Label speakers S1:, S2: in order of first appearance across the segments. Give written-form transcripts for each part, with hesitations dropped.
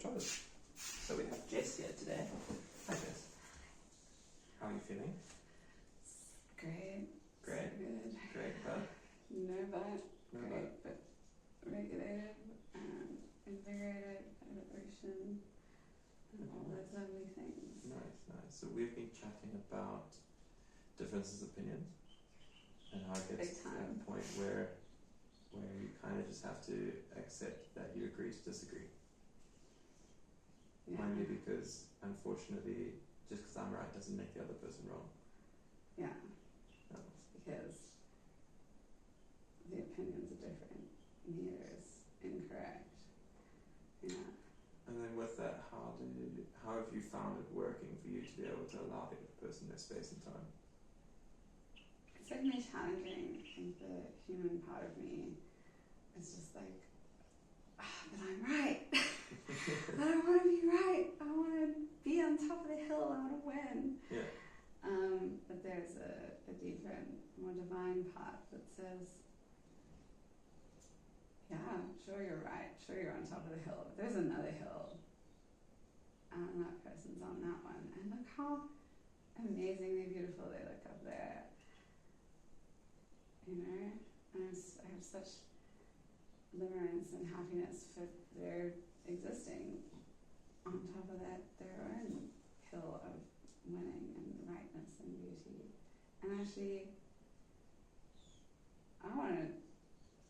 S1: try this. So we have Jess here today. Hi Jess. How are you feeling?
S2: Great.
S1: Great.
S2: So good.
S1: Great, but?
S2: No but.
S1: No
S2: Great, but regulated, invigorated by the ocean, and all those lovely things.
S1: Nice, nice. So we've been chatting about differences of opinions and how it gets to that point where you kind of just have to accept that you agree to disagree.
S2: Yeah.
S1: Mainly because, unfortunately, just because I'm right doesn't make the other person wrong.
S2: Yeah.
S1: No.
S2: Because the opinions are different. Neither is incorrect. Yeah.
S1: And then with that, how have you found it working for you to be able to allow the other person their space and time?
S2: It's certainly challenging. I think the human part of me is just like, but I'm right. I don't want to be right. I want to be on top of the hill. I want to win.
S1: Yeah.
S2: But there's a deeper and more divine part that says, yeah, sure you're right. Sure you're on top of the hill. But there's another hill. And that person's on that one. And look how amazingly beautiful they look up there. You know? And I have such limerence and happiness for their existing on top of their own hill of winning and rightness and beauty. And actually, I want to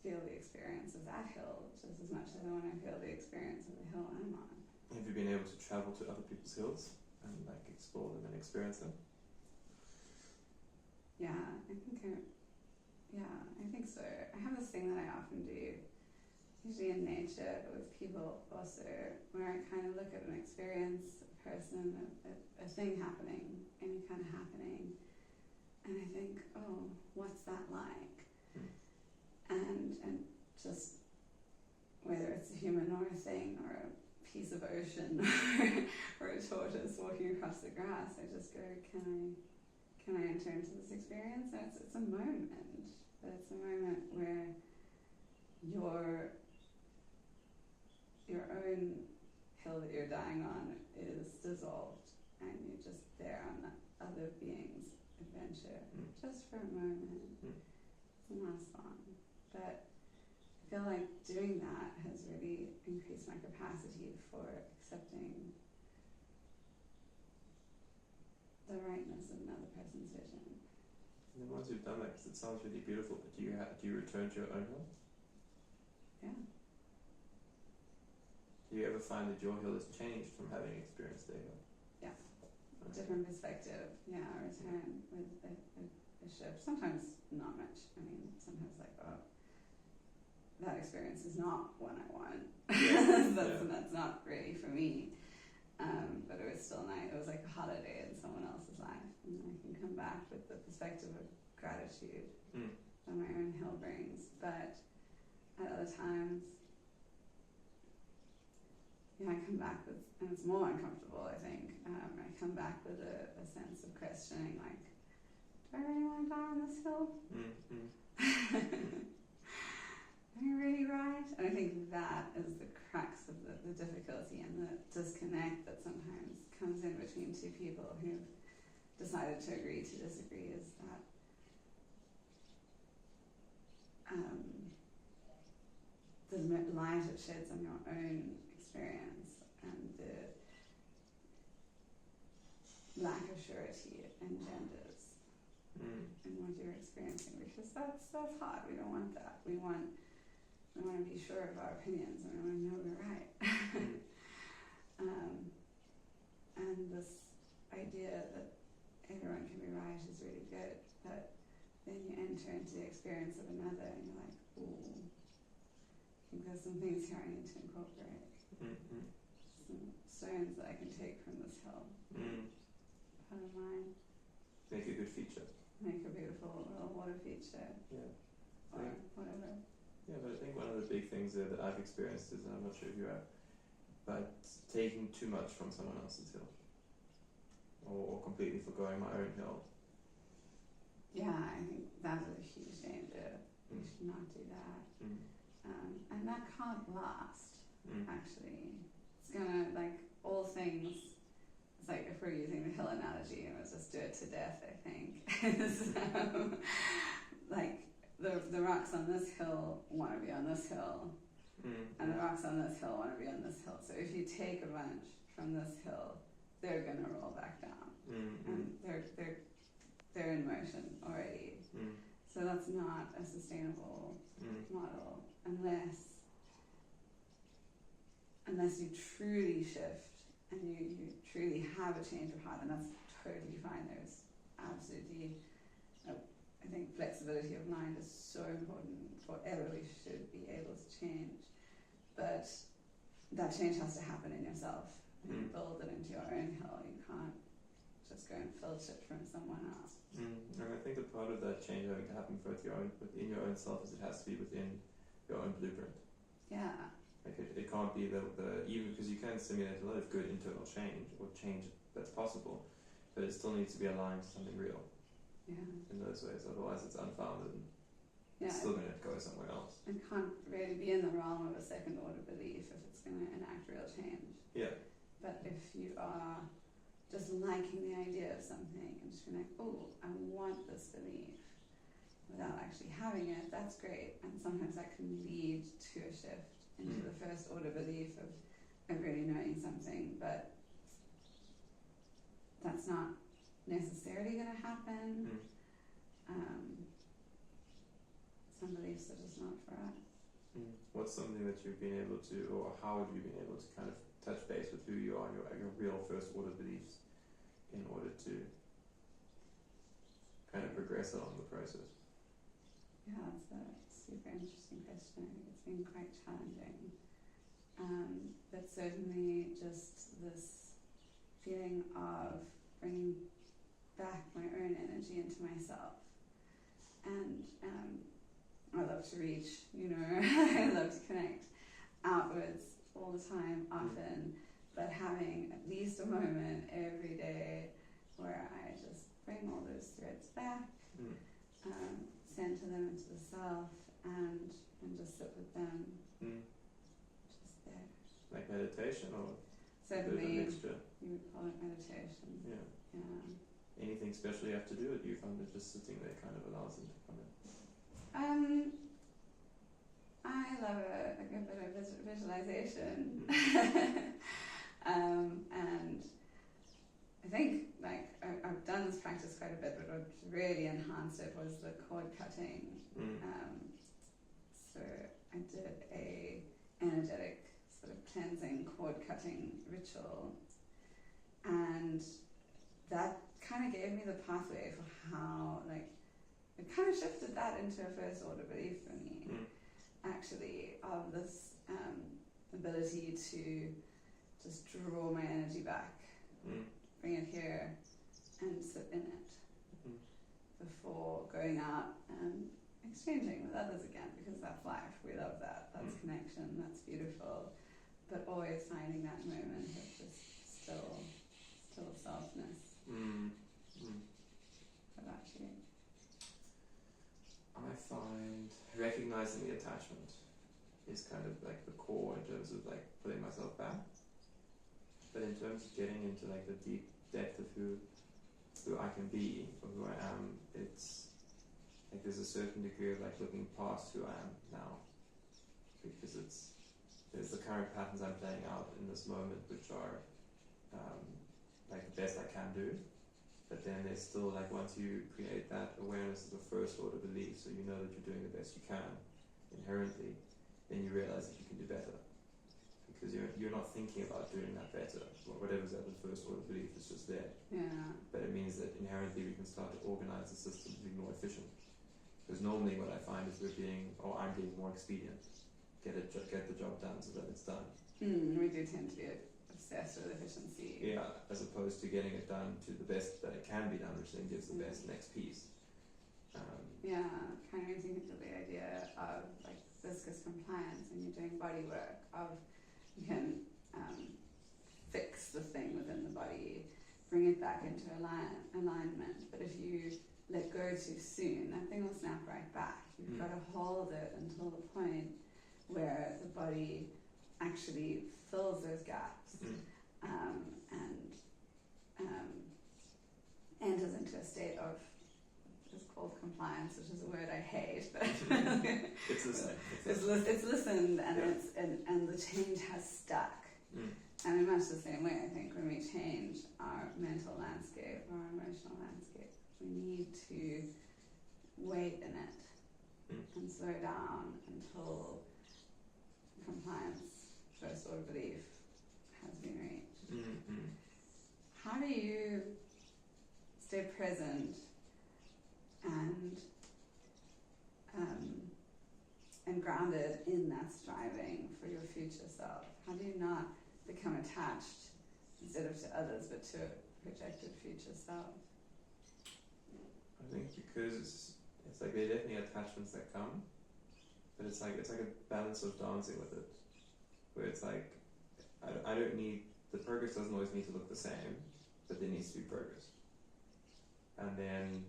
S2: feel the experience of that hill just as much as I want to feel the experience of the hill I'm on.
S1: Have you been able to travel to other people's hills and like explore them and experience them?
S2: Yeah, I think so. I have this thing that I often do, usually in nature, but with people also, where I kind of look at an experience, a person, a thing happening, any kind of happening, and I think, oh, what's that like? And just, whether it's a human or a thing or a piece of ocean or a tortoise walking across the grass, I just go, can I enter into this experience? And it's a moment, but it's a moment where your own hill that you're dying on is dissolved, and you're just there on the other being's adventure, just for a moment. It doesn't last long, but I feel like doing that has really increased my capacity for accepting the rightness of another person's vision.
S1: And then once you've done that, because it sounds really beautiful, but do you return to your own hill?
S2: Yeah.
S1: Do you ever find that your hill has changed from having experienced their hill?
S2: Yeah.
S1: Okay.
S2: Different perspective. Yeah, I return with a shift. Sometimes not much. I mean, sometimes like, oh, that experience is not one I want.
S1: Yeah.
S2: That's not really for me. But it was still nice. It was like a holiday in someone else's life, and I can come back with the perspective of gratitude that my own hill brings. But at other times, I come back with, and it's more uncomfortable, I think. I come back with a sense of questioning, like, do I really want to die on this hill? Am I really right? And I think that is the crux of the difficulty and the disconnect that sometimes comes in between two people who've decided to agree to disagree, is that the light it sheds on your own experience and the lack of surety it engenders in what you're experiencing, because that's hard. We don't want that. We want to be sure of our opinions, and we want to know we're right. And this idea that everyone can be right is really good, but then you enter into the experience of another, and you're like, ooh, I think there's some things here I need to incorporate. Some stones that I can take from this hill. Part of mine.
S1: Make a good feature.
S2: Make a beautiful little water feature.
S1: Yeah.
S2: Or whatever.
S1: Yeah, but I think one of the big things there that I've experienced is, and I'm not sure if you have, but taking too much from someone else's hill. Or completely forgoing my own hill.
S2: Yeah, I think that is a huge danger. You should not do that. And that can't last, actually. It's going to things, it's like if we're using the hill analogy, and we'll just do it to death, I think, is like the rocks on this hill want to be on this hill, and the rocks on this hill want to be on this hill. So if you take a bunch from this hill, they're going to roll back down, and they're in motion already. So that's not a sustainable model unless you truly shift and you truly have a change of heart, and that's totally fine. There's absolutely, I think flexibility of mind is so important forever. We should be able to change, but that change has to happen in yourself. You build it into your own hill. You can't just go and filch it from someone else.
S1: And I think a part of that change having to happen within your own self is it has to be within your own blueprint.
S2: Yeah.
S1: Like it can't be the even because you can simulate a lot of good internal change or change that's possible, but it still needs to be aligned to something real.
S2: Yeah.
S1: In those ways, otherwise it's unfounded and
S2: it's
S1: still going to go somewhere else.
S2: It can't really be in the realm of a second order belief if it's going to enact real change.
S1: Yeah.
S2: But if you are just liking the idea of something and just being like, oh, I want this belief, without actually having it, that's great. And sometimes that can lead to a shift into the first order belief of really knowing something, but that's not necessarily going to happen. Some beliefs are just not for us.
S1: What's something that you've been able to, or how have you been able to kind of touch base with who you are and your real first order beliefs in order to kind of progress along the process?
S2: Yeah, that's a super interesting question. I think it's been quite challenging. But certainly just this feeling of bringing back my own energy into myself. And I love to reach, I love to connect outwards all the time, often, but having at least a moment every day where I just bring all those threads back, center them into the self, and just sit with them, just there.
S1: Like meditation, or
S2: certainly
S1: a bit of a mixture?
S2: You would call it meditation. Yeah.
S1: Anything special you have to do, or do you find that just sitting there kind of allows them to come in?
S2: I love a good bit of visualization. And I think I've done this practice quite a bit, but what really enhanced it was the cord cutting. So I did a energetic sort of cleansing cord cutting ritual, and that kind of gave me the pathway for how it kind of shifted that into a first order belief for me, actually, of this ability to just draw my energy back, bring it here, and sit in it before going out and exchanging with others again, because that's life. We love that. That's connection. That's beautiful. But always finding that moment of just still selfness. What about you?
S1: I find recognizing the attachment is kind of like the core in terms of like putting myself back. But in terms of getting into like the deep depth of who I can be or who I am, it's like there's a certain degree of like looking past who I am now, because there's the current patterns I'm playing out in this moment, which are like the best I can do. But then there's still like, once you create that awareness of the first order belief, so you know that you're doing the best you can inherently, then you realize that you can do better, because you're not thinking about doing that better. Whatever's at the first order belief is just there.
S2: Yeah.
S1: But it means that inherently we can start to organize the system to be more efficient. Because normally what I find is I'm being more expedient. Get the job done so that it's done.
S2: We do tend to be obsessed with efficiency.
S1: Yeah, as opposed to getting it done to the best that it can be done, which then gives the best next piece.
S2: Kind of makes me think of the idea of like viscous compliance when you're doing body work, of you can fix the thing within the body, bring it back into alignment, but if you let go too soon, that thing will snap right back. You've got to hold it until the point where the body actually fills those gaps and enters into a state of, it's called compliance, which is a word I hate, but
S1: it's listening.
S2: It's listened, and
S1: Yeah.
S2: and the change has stuck.
S1: Mm.
S2: And in much the same way, I think when we change our mental landscape, our emotional landscape, we need to wait in it and slow down until compliance, first order belief, has been reached.
S1: Mm-hmm.
S2: How do you stay present and grounded in that striving for your future self? How do you not become attached instead of to others but to a projected future self?
S1: I think because it's like there are definitely attachments that come, but it's like a balance of dancing with it, where it's like I don't need, the progress doesn't always need to look the same, but there needs to be progress. And then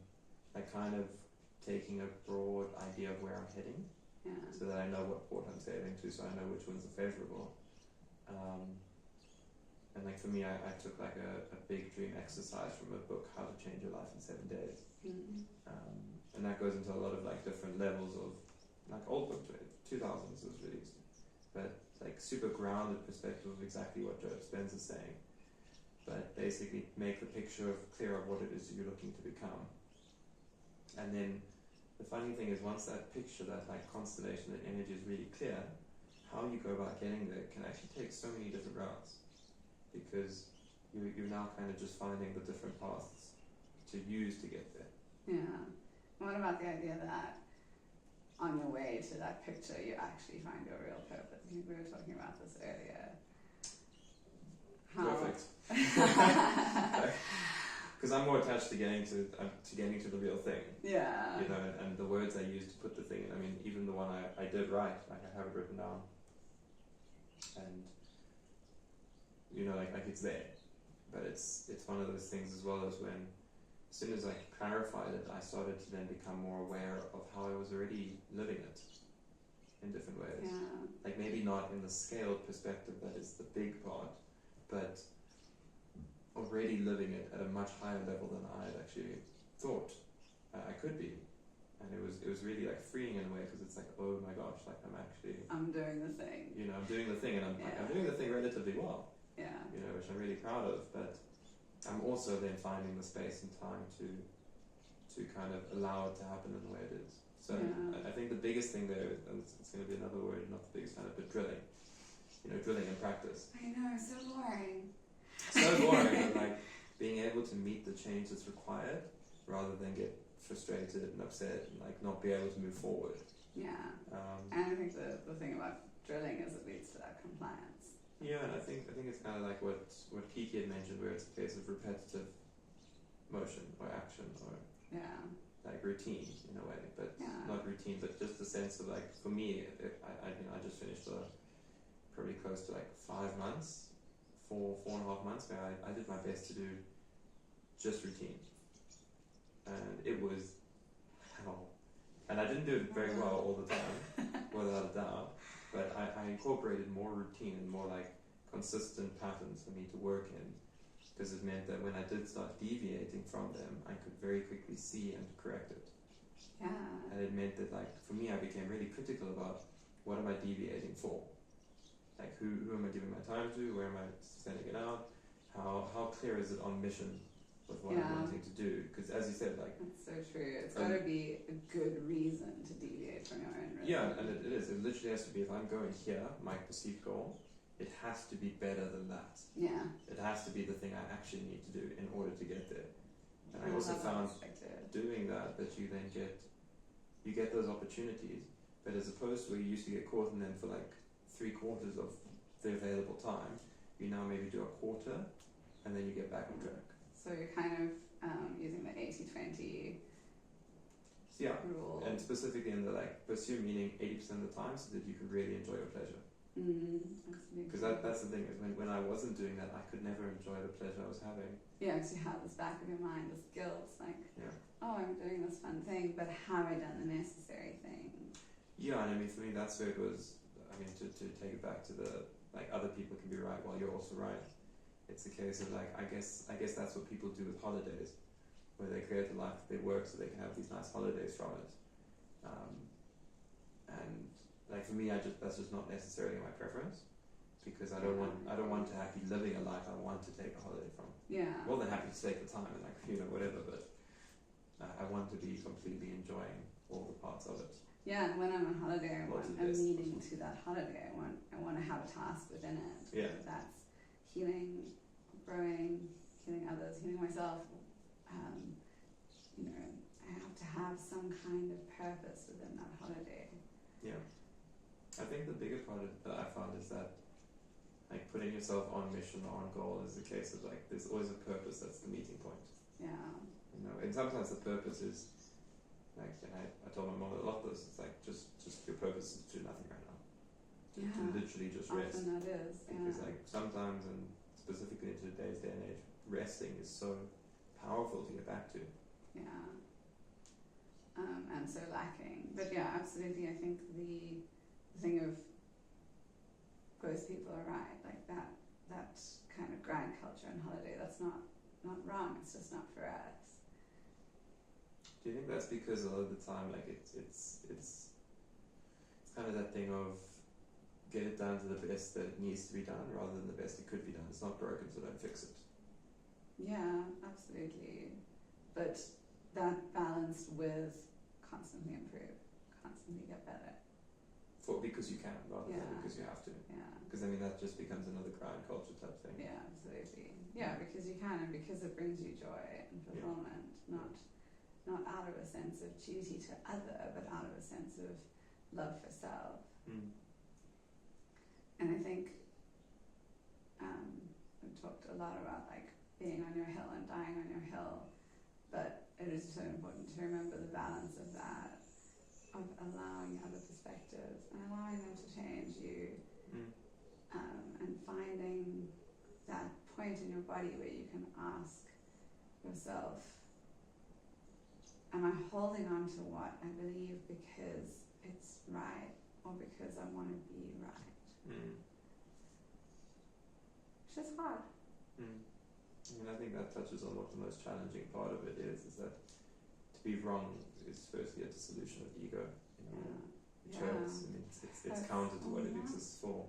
S1: like kind of taking a broad idea of where I'm heading, so that I know what port I'm sailing to, so I know which ones are favourable. And like for me, I took like a big dream exercise from a book, How to Change Your Life in 7 Days. And that goes into a lot of like different levels of, like old book, 2000s was released, but like super grounded perspective of exactly what Joe Dispenza is saying, but basically make the picture clear of what it is you're looking to become. And then the funny thing is, once that picture, that like constellation, that energy is really clear, how you go about getting there can actually take so many different routes, because you're now kind of just finding the different paths to use to get there.
S2: Yeah. What about the idea that on your way to that picture you actually find your real purpose? We were talking about this earlier.
S1: Perfect. Because I'm more attached to getting to the real thing.
S2: Yeah.
S1: You know, and the words I use to put the thing in. I mean, even the one I did write, like I have it written down, and you know, like it's there. But it's one of those things as well, as when, as soon as I clarified it, I started to then become more aware of how I was already living it in different ways.
S2: Yeah.
S1: Like maybe not in the scaled perspective that is the big part, but already living it at a much higher level than I had actually thought I could be. And it was really like freeing in a way, because it's like, oh my gosh, like I'm
S2: doing the thing.
S1: You know, I'm doing the thing, and I'm doing the thing relatively well.
S2: Yeah.
S1: You know, which I'm really proud of, but I'm also then finding the space and time to kind of allow it to happen in the way it is. So I think the biggest thing there, and it's going to be another word, not the biggest kind of, but drilling. You know, drilling in practice.
S2: I know, so boring.
S1: So boring, but like being able to meet the change that's required, rather than get frustrated and upset and like not be able to move forward.
S2: Yeah. And I think the thing about drilling is it leads to that compliance.
S1: Yeah, and I think it's kind of like what Kiki had mentioned, where it's a case of repetitive motion or action or like routine in a way, but not routine, but just the sense of like, for me, I just finished probably close to like 5 months, 4.5 months, where I did my best to do just routine, and it was hell, and I didn't do it very well all the time, without a doubt. But I incorporated more routine and more like consistent patterns for me to work in, because it meant that when I did start deviating from them, I could very quickly see and correct it.
S2: Yeah.
S1: And it meant that, like, for me, I became really critical about what am I deviating for? Like, who am I giving my time to? Where am I sending it out? How clear is it on mission with what I'm wanting to do? Because as you said, like...
S2: That's so true. It's got to be a good reason to deviate from your own rhythm.
S1: Yeah, and it is. It literally has to be, if I'm going here, my perceived goal, it has to be better than that.
S2: Yeah.
S1: It has to be the thing I actually need to do in order to get there. And I also found doing that you then get those opportunities, but as opposed to where you used to get caught in them for like 3/4 of the available time, you now maybe do a quarter, and then you get back on track.
S2: So you're kind of using the 80-20 rule.
S1: And specifically in the like pursue meaning 80% of the time, so that you can really enjoy your pleasure. Because that's the thing, is when I wasn't doing that, I could never enjoy the pleasure I was having.
S2: Yeah, because you have this back of your mind, this guilt, like, oh, I'm doing this fun thing, but have I done the necessary thing?
S1: Yeah, and I mean, for me, that's where it was. I mean, to take it back to the, like, other people can be right while you're also right. it's a case of like, I guess that's what people do with holidays, where they create a life that they work so they can have these nice holidays from it. And like for me, that's just not necessarily my preference, because I don't want to be living a life I want to take a holiday from.
S2: Yeah.
S1: More than happy to take the time and like whatever, but I want to be completely enjoying all the parts of it.
S2: Yeah, and when I'm on holiday, I want a meaning to that holiday. I want to have a task within it.
S1: Yeah.
S2: That's healing, growing, healing others, healing myself. I have to have some kind of purpose within that holiday.
S1: Yeah. I think the bigger part that I found is that like putting yourself on mission or on goal is a case of like there's always a purpose that's the meeting point.
S2: Yeah.
S1: And sometimes the purpose is like, and I told my mom a lot of this, it's like just your purpose is to do nothing right now. To literally just rest.
S2: Often that is.
S1: Because like sometimes, and specifically in today's day and age, resting is so powerful to get back to.
S2: Yeah. And so lacking. But yeah, absolutely. I think the thing of both people are right. Like that kind of grind culture and holiday, that's not wrong. It's just not for us.
S1: Do you think that's because a lot of the time, like it's kind of that thing of get it down to the best that it needs to be done rather than the best it could be done? It's not broken, so don't fix it.
S2: Yeah, absolutely. But that balanced with constantly improve, constantly get better.
S1: Because you can, rather than because you have to.
S2: Yeah.
S1: Because I mean that just becomes another grind culture type thing.
S2: Yeah, absolutely. Yeah, because you can, and because it brings you joy and fulfillment, not out of a sense of duty to other, but out of a sense of love for self. And I think we've talked a lot about like being on your hill and dying on your hill, but it is so important to remember the balance of that, of allowing other perspectives and allowing them to change you, and finding that point in your body where you can ask yourself, am I holding on to what I believe because it's right or because I want to be right? Which is hard.
S1: And I think that touches on what the most challenging part of it is that to be wrong is firstly a dissolution of ego. Which hurts. I mean, it's counter to what it exists for.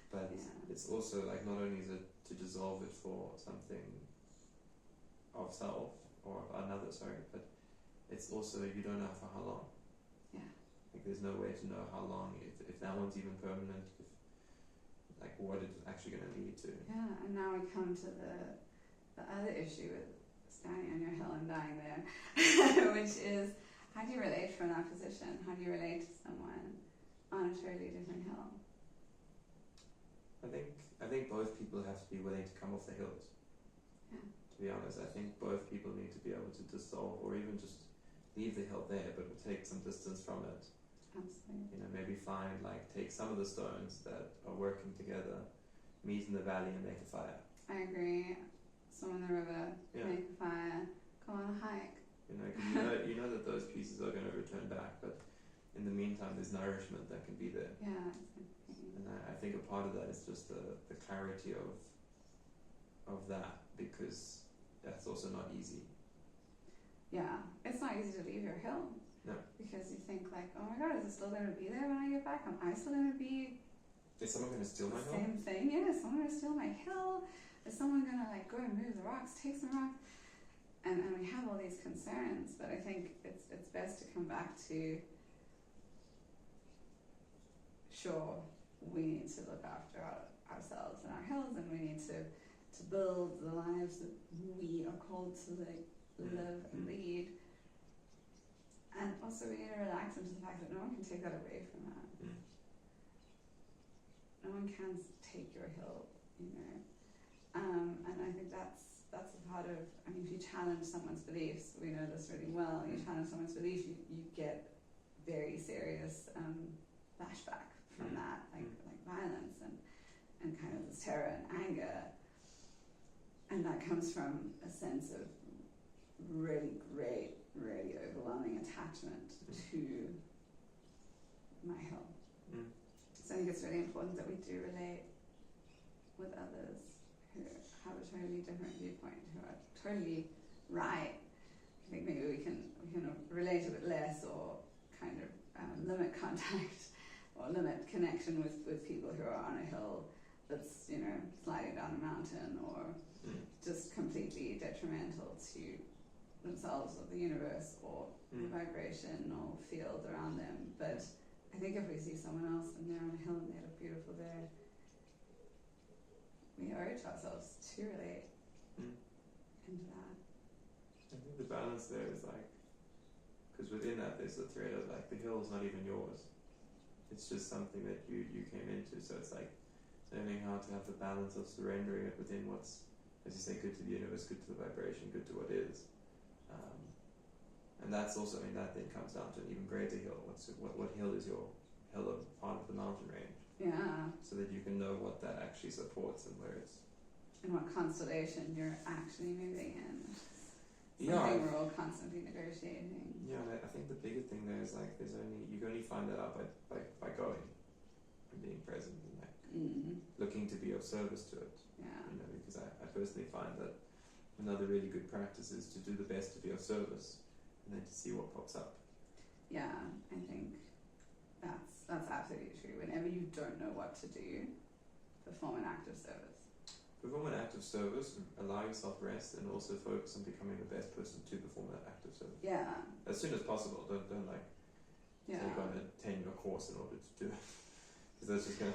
S1: But it's also like not only is it to dissolve it for something of self or of another, but it's also you don't know for how long.
S2: Yeah.
S1: Like there's no way to know how long, if that one's even permanent, if like what it's actually going to lead to.
S2: Yeah, and now we come to the other issue with standing on your hill and dying there, which is how do you relate from that position? How do you relate to someone on a totally different hill?
S1: I think both people have to be willing to come off the hills.
S2: Yeah.
S1: To be honest, I think both people need to be able to dissolve or even just leave the hill there, but take some distance from it.
S2: Absolutely.
S1: Maybe take some of the stones that are working together, meet in the valley and make a fire.
S2: I agree. Swim in the river, make a fire, go on a hike.
S1: Cause you know that those pieces are going to return back, but in the meantime, there's nourishment that can be there.
S2: Yeah, exactly.
S1: And I think a part of that is just the clarity of that, because that's also not easy.
S2: Yeah, it's not easy to leave your hill.
S1: No.
S2: Because you think like, oh my God, is it still going to be there when I get back? Am I still going to be?
S1: Is someone going to steal my hill?
S2: Same thing. Yeah, is someone going to steal my hill? Is someone going to go and move the rocks, take some rocks? And we have all these concerns, but I think it's best to come back to, sure, we need to look after ourselves and our hills, and we need to build the lives that we are called to live and lead. And also we need to relax into the fact that no one can take that away from that. No one can take your hill, and I think that's a part of, if you challenge someone's beliefs, we know this really well, you challenge someone's belief, you get very serious flashback from that, like violence and kind of this terror and anger, and that comes from a sense of really great, really overwhelming attachment to my hill. So I think it's really important that we do relate with others who have a totally different viewpoint, who are totally right. I think maybe we can relate a bit less, or kind of limit contact or limit connection with people who are on a hill that's, you know, sliding down a mountain, or just completely detrimental to themselves or the universe or the vibration or field around them. But I think if we see someone else and they're on a hill and they look beautiful there, we owe it to ourselves to relate into that.
S1: I think the balance there is like, because within that there's the thread of like the hill's not even yours. It's just something that you came into. So it's like learning how to have the balance of surrendering it within what's, as you say, good to the universe, good to the vibration, good to what is. And that's also, I mean, that then comes down to an even greater hill. What hill is your hill of part of the mountain range?
S2: Yeah.
S1: So that you can know what that actually supports and where it's.
S2: And what constellation you're actually moving in.
S1: Yeah.
S2: We're all constantly negotiating.
S1: Yeah, and I think the bigger thing there is like you can only find that out by going and being present and like looking to be of service to it.
S2: Yeah.
S1: You know, because I personally find that another really good practice is to do the best to be of service, and then to see what pops up.
S2: Yeah, I think that's absolutely true. Whenever you don't know what to do, perform an act of service.
S1: Perform an act of service, allow yourself rest, and also focus on becoming the best person to perform that act of service.
S2: Yeah.
S1: As soon as possible. Don't like take on a 10-year course in order to do it, because that's just gonna,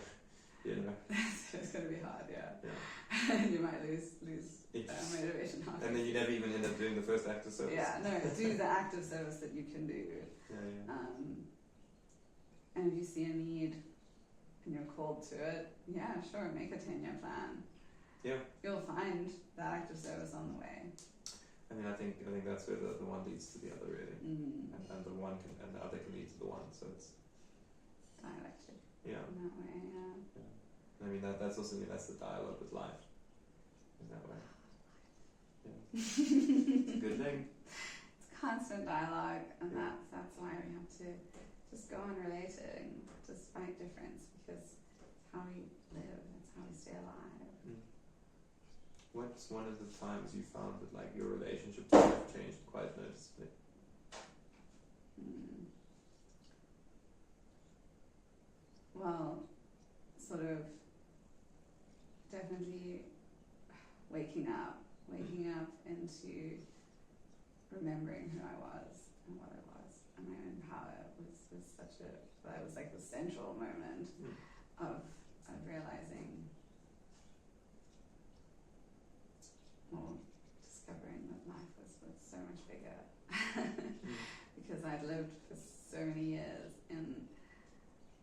S1: you know.
S2: It's gonna be hard, yeah.
S1: Yeah.
S2: You might lose motivation halfway.
S1: And then you never even end up doing the first act of service.
S2: Yeah, no, do the act of service that you can do.
S1: Yeah.
S2: And if you see a need and you're called to it, yeah, sure, make a 10-year plan.
S1: Yeah.
S2: You'll find that act of service on the way.
S1: I mean, I think that's where the one leads to the other, really, and the one can, and the other can lead to the one. So it's
S2: dialectic.
S1: Yeah.
S2: In that way, yeah.
S1: I mean, that's also, that's the dialogue with life. In that way. Yeah. It's a good thing.
S2: It's constant dialogue, and that's why we have to just go on relating despite difference, because it's how we live, it's how we stay alive.
S1: What's one of the times you found that like your relationship to life changed quite noticeably?
S2: Well, sort of definitely waking up into remembering who I was and what I was and my own power was such a, that was like the central moment of realizing, well, discovering that life was so much bigger because I'd lived for so many years in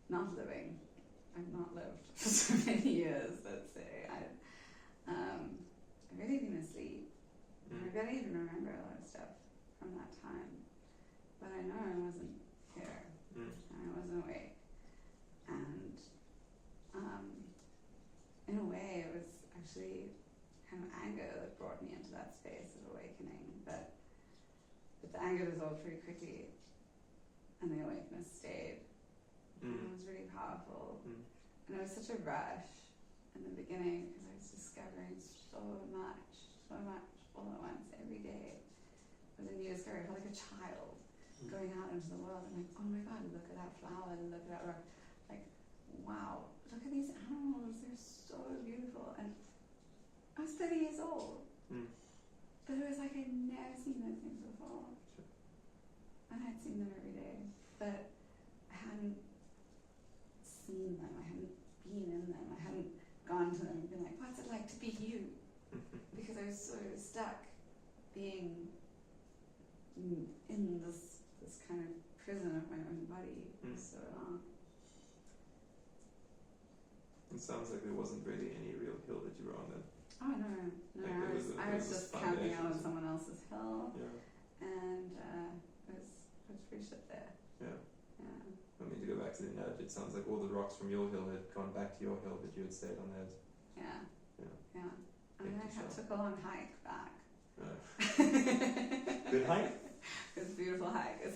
S2: not living. I've not lived for so many years, let's say. I've really been asleep. I barely even remember a lot of stuff from that time. But I know I wasn't here. I wasn't awake. And in a way, it was actually kind of anger that brought me into that space of awakening. But the anger dissolved pretty quickly, and the awakeness stayed. And it was really powerful. And it was such a rush in the beginning because I was discovering so much all at once every day. It was a new discovery. I felt like a child going out into the world and like, oh my god, look at that flower, look at that rock. Like, wow, look at these animals, they're so beautiful. And I was 30 years old. But it was like I'd never seen those things before. And I'd seen them every day. But I hadn't seen them, I hadn't been in them, I hadn't gone to them and been like, what's it like to be you? Because I was so stuck being in this kind of prison of my own body for so long.
S1: It sounds like there wasn't really any real hill that you were on then.
S2: Oh no, like I was just camping out on someone else's hill, and it was pretty shit there.
S1: Yeah. I mean, to go back to the analogy, it sounds like all the rocks from your hill had gone back to your hill, but you had stayed on theirs.
S2: Yeah. And then I took a long hike back.
S1: Good hike?
S2: It was a beautiful hike. I'm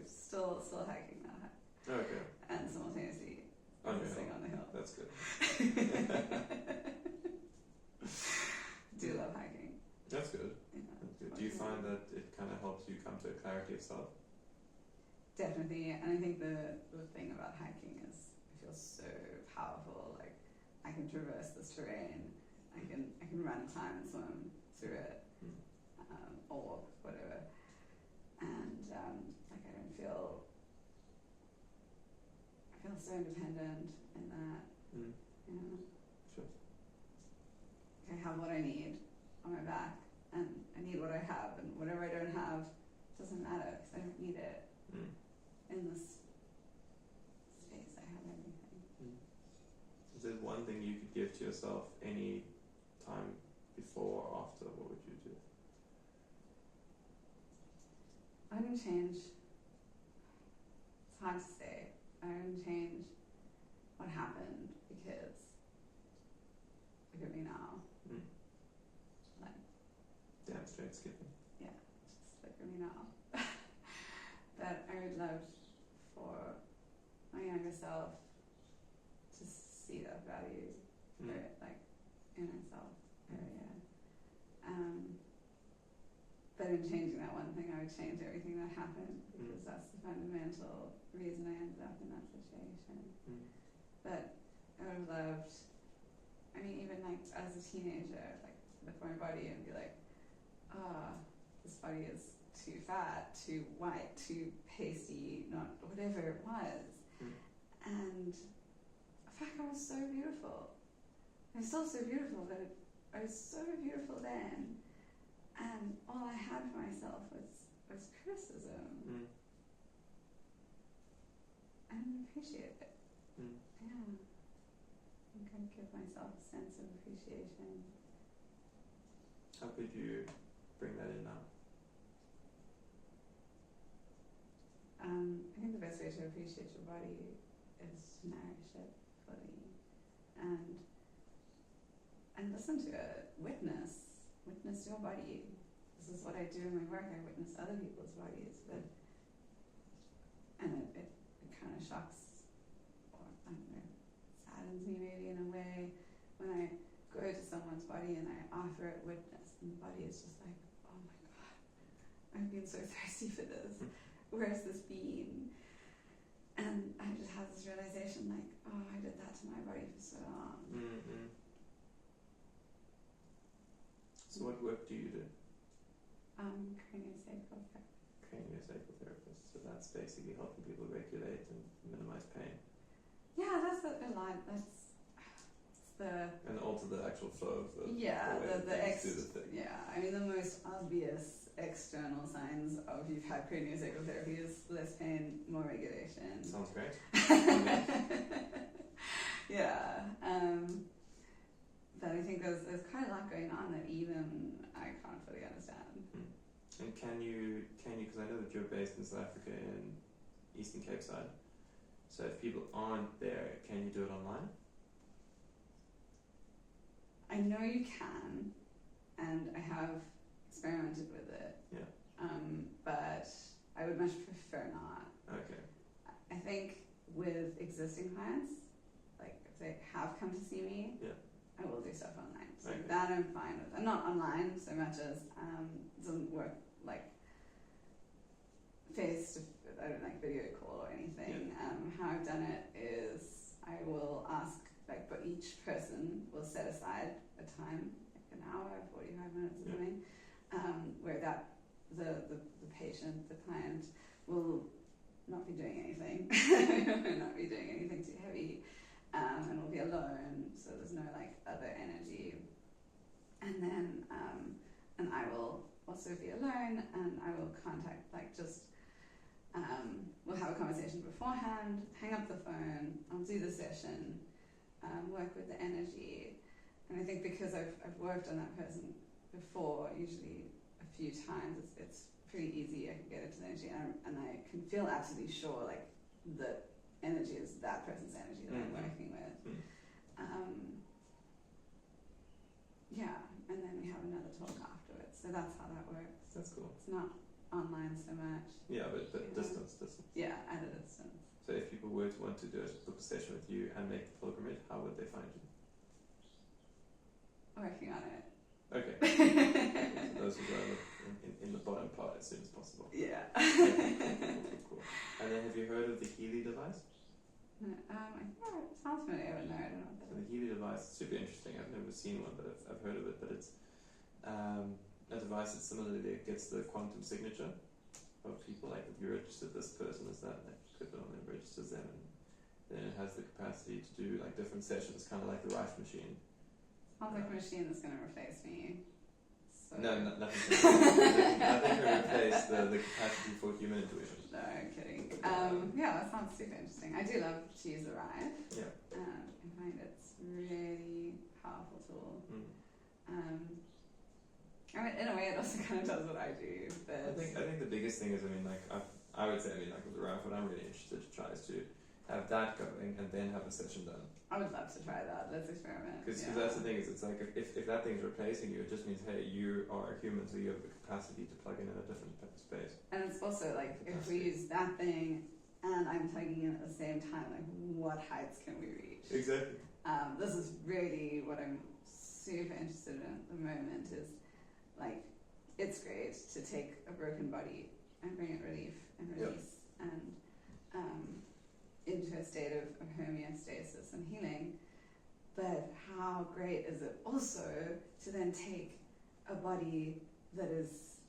S2: still hiking that hike.
S1: Okay.
S2: And simultaneously sitting on the hill.
S1: That's good. clarity of self.
S2: Definitely, and I think the thing about hiking is it feels so powerful. Like I can traverse this terrain, I can run, climb, and swim through it, or whatever, and like I feel so independent in that. You know,
S1: Sure.
S2: I have what I need on my back, and I need what I have, and whatever I don't have doesn't matter because I don't need it. In this space, I have everything.
S1: If there's one thing you could give to yourself any time before or after, what would you do?
S2: I wouldn't change. It's hard to say. I wouldn't change what happened because look at me now. Like,
S1: Damn straight skipping.
S2: Yeah, just look at me now. But I would love for my younger self to see that value for it, like in herself. But in changing that one thing, I would change everything that happened because that's the fundamental reason I ended up in that situation. But I would have loved, I mean, even like as a teenager, like look at my body and be like, this body is too fat, too white, too pasty, not whatever it was. And fuck, I was so beautiful. I'm still so beautiful, but I was so beautiful then. And all I had for myself was criticism. I didn't appreciate it. Yeah. I think I'd give myself a sense of appreciation.
S1: How could you bring that in now?
S2: I think the best way to appreciate your body is to nourish it fully and listen to it, witness your body. This is what I do in my work. I witness other people's bodies, and it kind of shocks, or I don't know, saddens me maybe in a way when I go to someone's body and I offer it witness, and the body is just like, oh my god, I've been so thirsty for this. Where's this been? And I just had this realization, like, oh, I did that to my body for so long.
S1: So what work do you do?
S2: Craniosacral therapy.
S1: Craniosacral therapist. So that's basically helping people regulate and minimize pain.
S2: Yeah, that's a lot. That's the
S1: and alter the actual flow of the
S2: yeah. I mean, the most obvious external signs of you've had craniosacral therapy is less pain, more regulation.
S1: Sounds great.
S2: Yeah. But I think there's quite a lot going on that even I can't fully understand.
S1: And can you, because I know that you're based in South Africa in Eastern Cape side, so if people aren't there, can you do it online?
S2: I know you can, and I have experimented with it.
S1: Yeah.
S2: But I would much prefer not.
S1: Okay.
S2: I think with existing clients, like if they have come to see me, I will do stuff online. So that I'm fine with. And not online so much as it doesn't work like I don't like video call or anything. How I've done it is I will ask, like, but each person will set aside a time, like an hour, 45 minutes or something, where that the patient, the client, will not be doing anything, not be doing anything too heavy, and will be alone, so there's no like other energy. And then and I will also be alone, and I will contact, like, just we'll have a conversation beforehand, hang up the phone, I'll do the session, work with the energy. And I think because I've worked on that person before, usually a few times, it's pretty easy. I can get into the energy, and I can feel absolutely sure, like, the energy is that person's energy that I'm working with. Yeah, and then we have another talk afterwards. So that's how that works.
S1: That's cool.
S2: It's not online so much.
S1: Yeah, but distance.
S2: Yeah, at a distance.
S1: So if people were to want to do a book a session with you and make the pilgrimage, how would they find you?
S2: Working on it.
S1: Okay. So those who go in the bottom part as soon as possible.
S2: Yeah.
S1: Cool. And then have you heard of the Healy device?
S2: No, I think it sounds familiar, but no, I don't know what
S1: So
S2: that
S1: the Healy device is super interesting. I've never seen one, but I've heard of it. But it's a device that similarly gets the quantum signature of people. Like if you registered this person as that, like click it on them, registers them, and then it has the capacity to do like different sessions, kind of like the Rife machine.
S2: sounds like a machine that's going to replace me. So.
S1: No, nothing can replace the capacity for human intuition.
S2: No, I'm kidding. Yeah, that sounds super interesting. I do love to use the Rife.
S1: Yeah.
S2: I find it's really powerful tool. I mean, in a way, it also kind of does what I do. But
S1: I think the biggest thing is, I mean, like I would say, I mean, like with the Rife, what I'm really interested to try is to have that going and then have a session done.
S2: I would love to try that. Let's experiment.
S1: Because that's the thing is, it's like if that thing's replacing you, it just means, hey, you are a human, so you have the capacity to plug in a different space.
S2: And it's also like, if we use that thing and I'm plugging in at the same time, like what heights can we reach?
S1: Exactly.
S2: This is really what I'm super interested in at the moment is like, it's great to take a broken body and bring it relief and release and into a state of homeostasis and healing. But how great is it also to then take a body that is,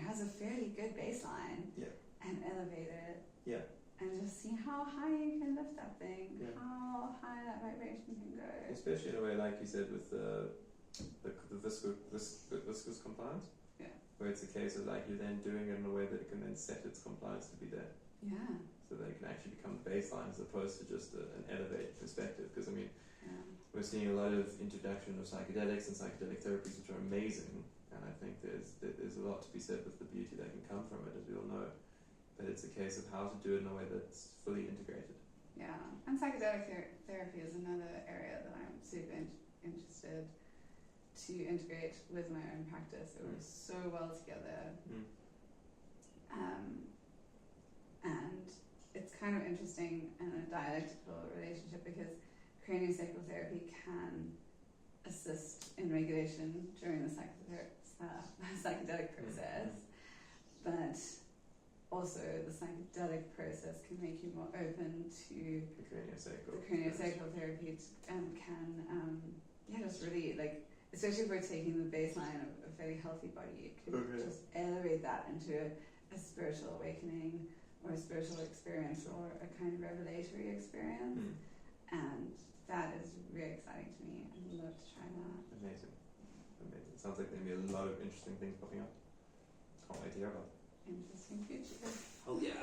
S2: has a fairly good baseline and elevate it and just see how high you can lift that thing, how high that vibration can go.
S1: Especially in a way, like you said, with the viscous compliance, where it's a case of like you're then doing it in a way that it can then set its compliance to be there.
S2: Yeah.
S1: So that it can actually become the baseline as opposed to just an elevated perspective. Because I mean, we're seeing a lot of introduction of psychedelics and psychedelic therapies, which are amazing, and I think there's a lot to be said with the beauty that can come from it, as we all know. But it's a case of how to do it in a way that's fully integrated.
S2: Yeah, and psychedelic therapy is another area that I'm super interested to integrate with my own practice. It works so well together. And it's kind of interesting in a dialectical relationship because craniosacral therapy can assist in regulation during the psychedelic process, but also the psychedelic process can make you more open to
S1: the craniosacral
S2: therapy and can just really like, especially if we're taking the baseline of a very healthy body, it could just elevate that into a spiritual awakening or a spiritual experience or a kind of revelatory experience. And that is really exciting to me. I'd love to try that.
S1: Amazing. Sounds like there'll be a lot of interesting things popping up. Can't wait to hear about.
S2: Interesting future.
S1: Oh yeah.